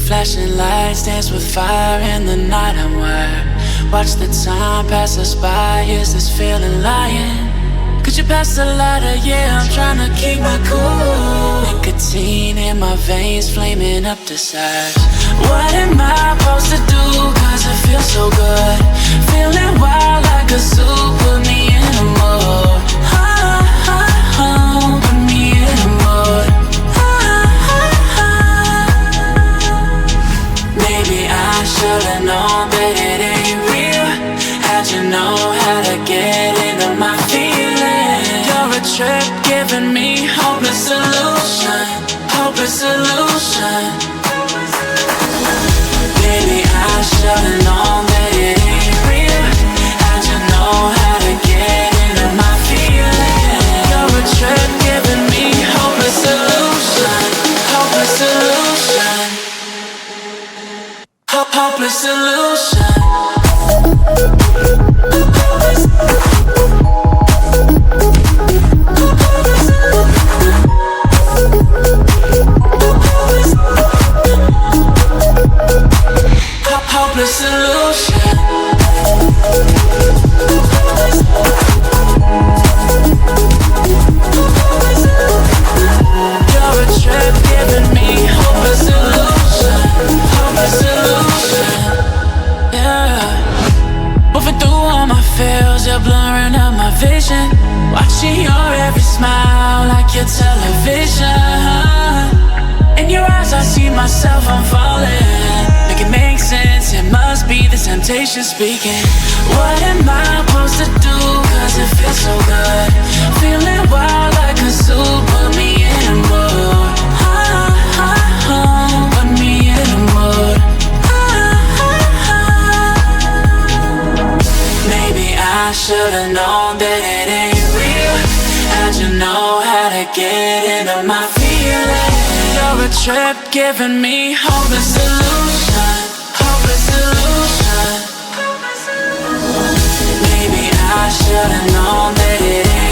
Flashing lights dance with fire in the night. I'm wired. Watch the time pass us by. Is this feeling lying? Could you pass the lighter? Yeah, I'm trying to keep my cool. Nicotine in my veins, flaming up the sides. What am I supposed to do? Cause it feels so good. Feeling wild like a zoo. Put me in a mood. Put me in a mood. Maybe I should've known that it ain't real. How'd you know how to get into my feelings? You're a trip giving me hopeless solution. Hopeless solution. Maybe I should've known that it ain't real. How'd you know how to get into my feelings? You're a trip giving me hopeless solution. Hopeless solution. Hopeless solution. Hopeless solution. You're a trip giving me hopeless solution. Hopeless solution. Yeah. Moving through all my feels, you're blurring out my vision. Watching your every smile like your television. In your eyes I see myself, I'm falling. Make it make sense, it must be the temptation speaking. What am I supposed to do? Cause it feels so good. Feeling wild like a zoo. Put me in a mood. Put me in a mood. Maybe I should've known that it ain't real. How'd you know how to get into my feelings? You're a trip giving me hopeless solution. Hopeless solution. Maybe I should've known that it ain't